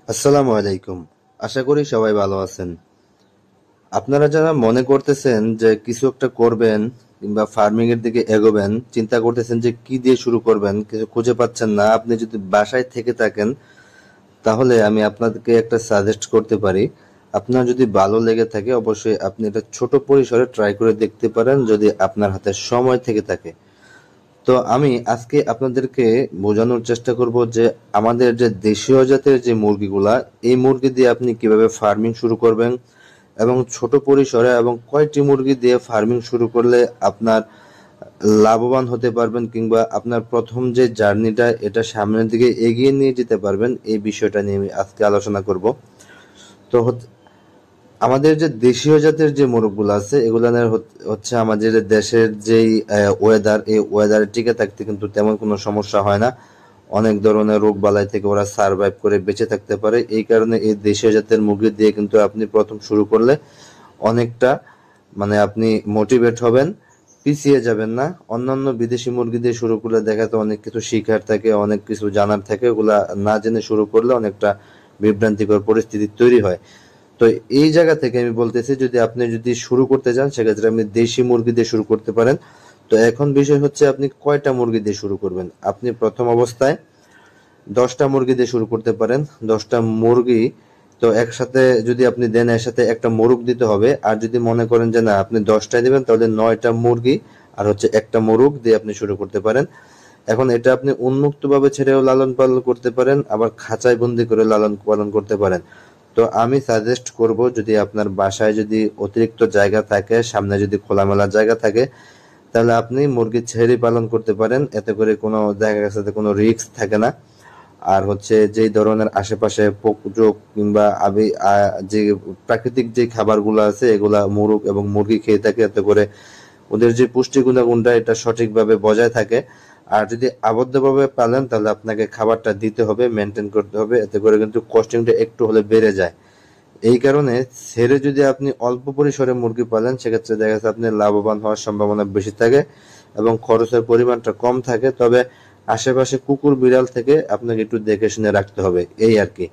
আসসালামু আলাইকুম। আশা করি সবাই ভালো আছেন। আপনারা যারা মনে করতেছেন যে কিছু একটা করবেন কিংবা ফার্মিং এর দিকে এগোবেন, চিন্তা করতেছেন যে কি দিয়ে শুরু করবেন, কিছু খুঁজে পাচ্ছেন না, আপনি যদি বাসায় থেকে থাকেন তাহলে আমি আপনাদেরকে একটা সাজেস্ট করতে পারি। আপনার যদি ভালো লেগে থাকে অবশ্যই আপনি এটা ছোট পরিসরে ট্রাই করে দেখতে পারেন যদি আপনার হাতে সময় থেকে থাকে। তো আমি আজকে আপনাদেরকে বোঝানোর চেষ্টা করব যে আমাদের যে দেশীয় জাতের যে মুরগিগুলা, এই মুরগি দিয়ে আপনি কিভাবে ফার্মিং শুরু করবেন এবং ছোট পরিসরে এবং কয়টি মুরগি দিয়ে ফার্মিং শুরু করলে আপনার লাভবান হতে পারবেন কিংবা আপনার প্রথম যে জার্নিটা এটা সামনের দিকে এগিয়ে নিয়ে যেতে পারবেন, এই বিষয়টা নিয়ে আমি আজকে আলোচনা করব। তো আমাদের যে দেশীয় জাতের যে মোরগগুলো আছে এগুলার হচ্ছে আমাদের দেশের যেই ওয়েদার, এই ওয়েদারে টিকে থাকতে কিন্তু তেমন কোনো সমস্যা হয় না। অনেক ধরনের রোগ বালাই থেকে ওরা সার্ভাইভ করে বেঁচে থাকতে পারে। এই কারণে এই দেশীয় জাতের মুরগি দিয়ে কিন্তু আপনি প্রথম শুরু করলে অনেকটা আপনি মোটিভেট হবেন, পিছিয়ে যাবেন না। অন্যান্য বিদেশি মুরগি দিয়ে শুরু করলে দেখা যায় অনেক কিছু শিখার থাকে, অনেক কিছু জানার থাকে, ওগুলা না জেনে শুরু করলে অনেকটা বিভ্রান্তিকর পরিস্থিতি তৈরি হয়। তো এই জায়গা থেকে আমি বলতেছি যদি শুরু করতে চান সেক্ষেত্রে আপনি দেশি মুরগি দিয়ে শুরু করতে পারেন। তো এখন বিষয় হচ্ছে আপনি কয়টা মুরগি দিয়ে শুরু করবেন। আপনি প্রথম অবস্থায় 10টা মুরগি দিয়ে শুরু করতে পারেন। 10টা মুরগি তো একসাথে যদি আপনি দেন, এর সাথে একটা মোরগ দিতে হবে। আর যদি মনে করেন যে না আপনি 10টাই দিবেন তাহলে 9টা মুরগি আর হচ্ছে একটা মোরগ দিয়ে আপনি শুরু করতে পারেন। এখন এটা আপনি উন্মুক্ত ভাবে ছেড়েও লালন পালন করতে পারেন, আবার খাঁচায় বন্দি করে লালন পালন করতে পারেন। তো আমি সাজেস্ট করব যদি আপনার বাসায় যদি অতিরিক্ত জায়গা থাকে, সামনে যদি খোলামেলা জায়গা থাকে, তাহলে আপনি মুরগি ছেড়ে পালন করতে পারেন। এতে করে কোনো দেখা গেছে যে কোনো রিস্ক থাকে না। আর হচ্ছে যেই ধরনের আশেপাশে পোক কিংবা যে প্রাকৃতিক যে খাবারগুলো আছে এগুলা মোরগ এবং মুরগি খেয়ে থাকে, এতে করে ওদের যে পুষ্টি গুণাগুণটা এটা সঠিকভাবে বজায় থাকে। আর যদি আবদ্ধভাবে পালেন তাহলে আপনাকে খাবারটা দিতে হবে, মেনটেন করতে হবে, এতে করে কিন্তু কস্টিংটা একটু হলে বেড়ে যায়। এই কারণে ছেড়ে যদি আপনি অল্প পরিসরে মুরগি পালেন সেক্ষেত্রে দেখা যাচ্ছে আপনি লাভবান হওয়ার সম্ভাবনা বেশি থাকে এবং খরচের পরিমাণটা কম থাকে। তবে আশেপাশে কুকুর বিড়াল থেকে আপনাকে একটু দেখে শুনে রাখতে হবে, এই আর কি।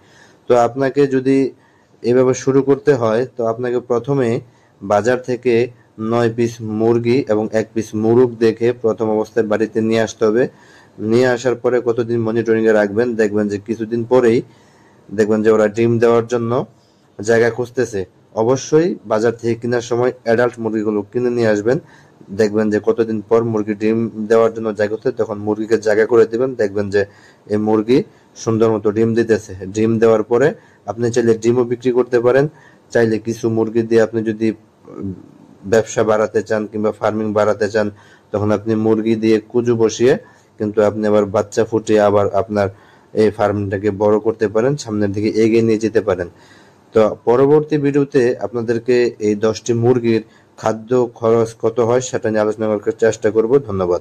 তো আপনাকে যদি এভাবে শুরু করতে হয় তো আপনাকে প্রথমে বাজার থেকে 9 পিস মুরগি এবং 1 পিস মুরগ দেখে প্রথম অবস্থায় বাড়িতে নিয়ে আসতে হবে। নিয়ে আসার পরে কতদিন মনিটরিং এ রাখবেন, দেখবেন যে কিছুদিন পরেই দেখবেন যে ওরা ডিম দেওয়ার জন্য জায়গা খুঁজতেছে। অবশ্যই বাজার থেকে কেনার সময় অ্যাডাল্ট মুরগিগুলো কিনে নিয়ে আসবেন। দেখবেন যে কতদিন পর মুরগি ডিম দেওয়ার জন্য জায়গা হচ্ছে, তখন মুরগিকে জায়গা করে দিবেন। দেখবেন যে এই মুরগি সুন্দর মতো ডিম দিতেছে। ডিম দেওয়ার পরে আপনি চাইলে ডিমও বিক্রি করতে পারেন। চাইলে কিছু মুরগি দিয়ে আপনি যদি ব্যবসা বাড়াতে চান কিংবা ফার্মিং বাড়াতে চান, তখন আপনি মুরগি দিয়ে কুজু বসিয়ে কিন্তু আপনি আবার বাচ্চা ফুটিয়ে আবার আপনার এই ফার্মটাকে বড় করতে পারেন, সামনের দিকে এগিয়ে নিয়ে যেতে পারেন। তো পরবর্তী ভিডিওতে আপনাদেরকে এই 10টি মুরগির খাদ্য খরচ কত হয় সেটা নিয়ে আলোচনা করার চেষ্টা করব। ধন্যবাদ।